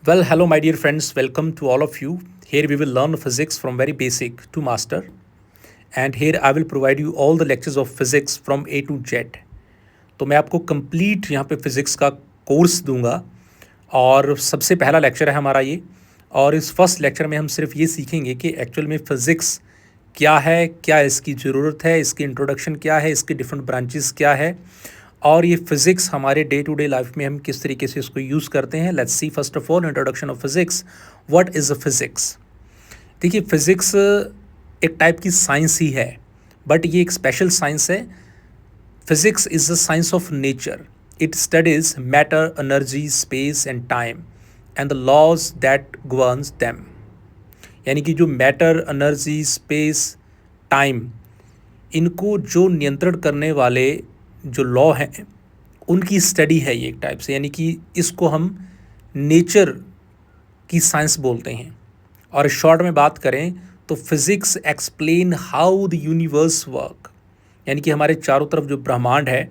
Well, hello, my dear friends. Welcome to all of you. Here we will learn physics from very basic to master. And here I will provide you all the lectures of physics from A to Z. तो मैं आपको complete यहाँ पे physics का course दूंगा और सबसे पहला लेक्चर है हमारा ये। और इस फर्स्ट लेक्चर में हम सिर्फ ये सीखेंगे कि एक्चुअल में फ़िज़िक्स क्या है, क्या इसकी ज़रूरत है, इसकी इंट्रोडक्शन क्या है, इसकी डिफरेंट ब्रांचेस क्या है और ये फिज़िक्स हमारे डे टू डे लाइफ में हम किस तरीके से इसको यूज़ करते हैं। Let's see first of all introduction of physics. What is a physics? देखिए, फिज़िक्स एक टाइप की साइंस ही है, बट ये एक स्पेशल साइंस है। Physics is the science of nature. It studies matter, energy, space and time and the laws that governs them. यानी कि जो मैटर, एनर्जी, स्पेस, टाइम, इनको जो नियंत्रण करने वाले जो लॉ हैं उनकी स्टडी है ये एक टाइप से। यानी कि इसको हम नेचर की साइंस बोलते हैं। और शॉर्ट में बात करें तो physics explain how the universe work. यानी कि हमारे चारों तरफ जो ब्रह्मांड है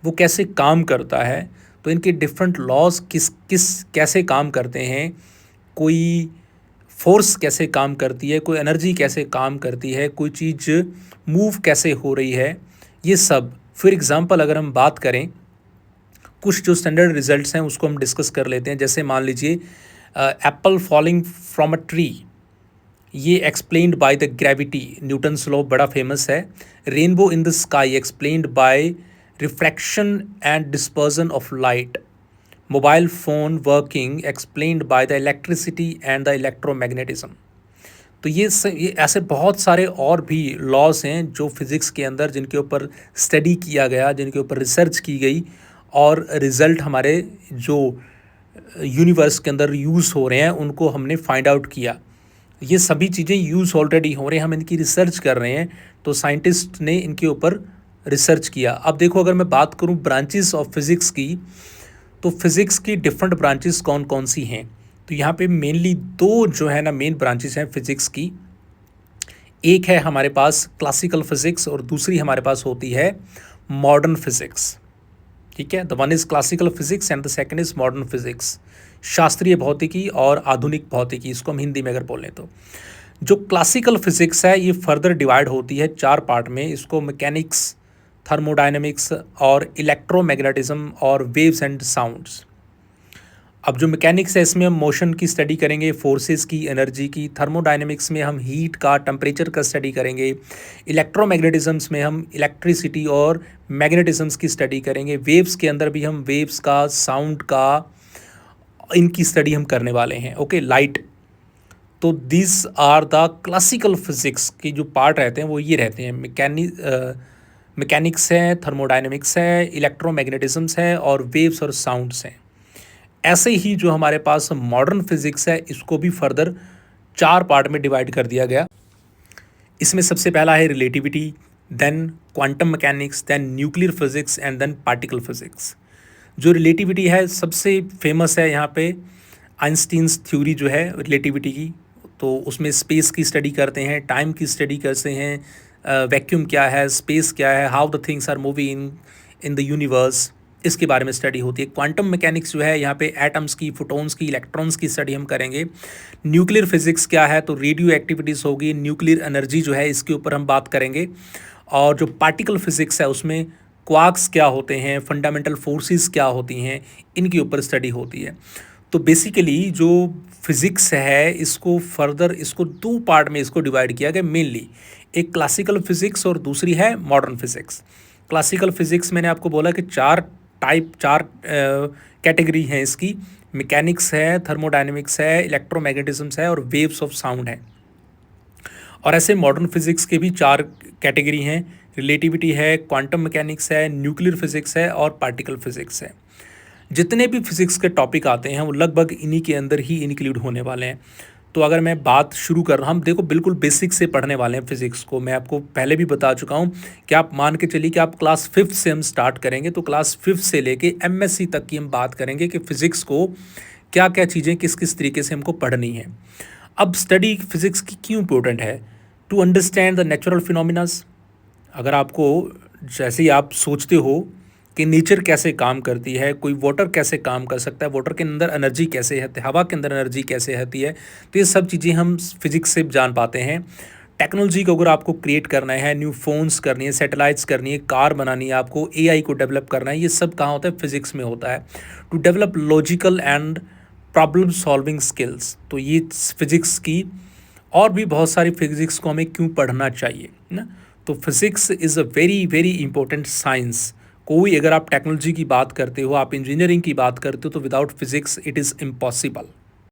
वो कैसे काम करता है, तो इनके डिफरेंट लॉज किस किस कैसे काम करते हैं, कोई फोर्स कैसे काम करती है, कोई एनर्जी कैसे काम करती है, कोई चीज़ मूव कैसे हो रही है, ये सब। फॉर एग्ज़ाम्पल अगर हम बात करें, कुछ जो स्टैंडर्ड रिजल्ट्स हैं उसको हम डिस्कस कर लेते हैं। जैसे मान लीजिए apple falling from a tree, ये explained by the gravity, Newton's law बड़ा फेमस है। Rainbow in the sky explained by refraction and dispersion of light. Mobile phone working explained by the electricity and the electromagnetism. तो ये ऐसे बहुत सारे और भी लॉज हैं जो फिज़िक्स के अंदर, जिनके ऊपर स्टडी किया गया, जिनके ऊपर रिसर्च की गई और रिज़ल्ट हमारे जो यूनिवर्स के अंदर यूज़ हो रहे हैं उनको हमने फाइंड आउट किया। ये सभी चीज़ें यूज़ ऑलरेडी हो रही हैं, हम इनकी रिसर्च कर रहे हैं, तो साइंटिस्ट ने इनके ऊपर रिसर्च किया। अब देखो, अगर मैं बात करूँ ब्रांचेस ऑफ फिज़िक्स की, तो फिज़िक्स की डिफरेंट ब्रांचेस कौन कौन सी हैं। तो यहाँ पे मेनली दो जो है ना मेन ब्रांचेस हैं फिज़िक्स की। एक है हमारे पास क्लासिकल फिज़िक्स और दूसरी हमारे पास होती है मॉडर्न फिज़िक्स। ठीक है, the one is classical physics and the second is modern physics. शास्त्रीय भौतिकी और आधुनिक भौतिकी, इसको हम हिंदी में अगर बोलें तो। जो क्लासिकल फिज़िक्स है ये फर्दर डिवाइड होती है चार पार्ट में। इसको मैकेनिक्स, थर्मोडायनेमिक्स और इलेक्ट्रोमैग्नेटिज्म और वेव्स एंड साउंड्स। अब जो मैकेनिक्स है इसमें हम मोशन की स्टडी करेंगे, फोर्सेस की, एनर्जी की। थर्मोडायनेमिक्स में हम हीट का, टेम्परेचर का स्टडी करेंगे। इलेक्ट्रोमैग्नेटिज्म्स में हम इलेक्ट्रिसिटी और मैग्नेटिज्म्स की स्टडी करेंगे। वेव्स के अंदर भी हम वेव्स का, साउंड का, इनकी स्टडी हम करने वाले हैं। Okay, light. तो this are the classical physics के जो पार्ट रहते हैं वो ये रहते हैं। मैकेनिक्स है, थर्मोडायनेमिक्स है, इलेक्ट्रोमैग्नेटिज्म्स है और वेव्स और साउंड्स हैं। ऐसे ही जो हमारे पास मॉडर्न फिज़िक्स है इसको भी फर्दर चार पार्ट में डिवाइड कर दिया गया। इसमें सबसे पहला है relativity, then quantum mechanics, then nuclear physics and then particle physics. जो रिलेटिविटी है सबसे फेमस है यहाँ पे आइंस्टीन्स थ्योरी जो है रिलेटिविटी की। तो उसमें स्पेस की स्टडी करते हैं, टाइम की स्टडी करते हैं, वैक्यूम क्या है, स्पेस क्या है, how the things are moving in the universe, इसके बारे में स्टडी होती है। क्वांटम मैकेनिक्स जो है यहाँ पे एटम्स की, फोटॉन्स की, इलेक्ट्रॉन्स की स्टडी हम करेंगे। न्यूक्लियर फिज़िक्स क्या है, तो रेडियो एक्टिविटीज़ होगी, न्यूक्लियर एनर्जी जो है इसके ऊपर हम बात करेंगे। और जो पार्टिकल फिज़िक्स है उसमें क्वार्क्स क्या होते हैं, फंडामेंटल फोर्सेस क्या होती हैं, इनके ऊपर स्टडी होती है। तो बेसिकली जो फिज़िक्स है इसको फर्दर इसको दो पार्ट में इसको डिवाइड किया गया मेनली। एक क्लासिकल फिज़िक्स और दूसरी है मॉडर्न फिज़िक्स। क्लासिकल फिज़िक्स मैंने आपको बोला कि चार कैटेगरी हैं इसकी। मैकेनिक्स है, थर्मोडायनेमिक्स है, इलेक्ट्रोमैग्नेटिज्म्स है और वेव्स ऑफ साउंड है। और ऐसे मॉडर्न फिज़िक्स के भी चार कैटेगरी हैं। रिलेटिविटी है, क्वांटम मैकेनिक्स है, न्यूक्लियर फिज़िक्स है और पार्टिकल फिज़िक्स है। जितने भी फिज़िक्स के टॉपिक आते हैं वो लगभग इन्हीं के अंदर ही इंक्लूड होने वाले हैं। तो अगर मैं बात शुरू कर रहा हूँ, हम देखो बिल्कुल बेसिक से पढ़ने वाले हैं फ़िज़िक्स को। मैं आपको पहले भी बता चुका हूँ कि आप मान के चलिए कि आप क्लास 5th से हम स्टार्ट करेंगे, तो क्लास 5th से लेके एमएससी तक की हम बात करेंगे कि फ़िज़िक्स को क्या क्या चीज़ें किस किस तरीके से हमको पढ़नी है। अब स्टडी फ़िज़िक्स की क्यों इम्पोर्टेंट है? To understand the natural phenomenas. अगर आपको, जैसे ही आप सोचते हो कि नेचर कैसे काम करती है, कोई वाटर कैसे काम कर सकता है, वाटर के अंदर एनर्जी कैसे है, हवा के अंदर एनर्जी कैसे होती है। तो ये सब चीज़ें हम फिज़िक्स से जान पाते हैं। टेक्नोलॉजी को अगर आपको क्रिएट करना है, न्यू फ़ोन्स करनी है, सैटेलाइट्स करनी है, कार बनानी है, आपको एआई को डेवलप करना है, ये सब कहाँ होता है? फिज़िक्स में होता है। To develop logical and problem solving skills, तो ये फिज़िक्स की और भी बहुत सारी फिज़िक्स को हमें क्यों पढ़ना चाहिए ना। तो physics is a very very important science. कोई अगर आप टेक्नोलॉजी की बात करते हो, आप इंजीनियरिंग की बात करते हो, तो without physics it is impossible.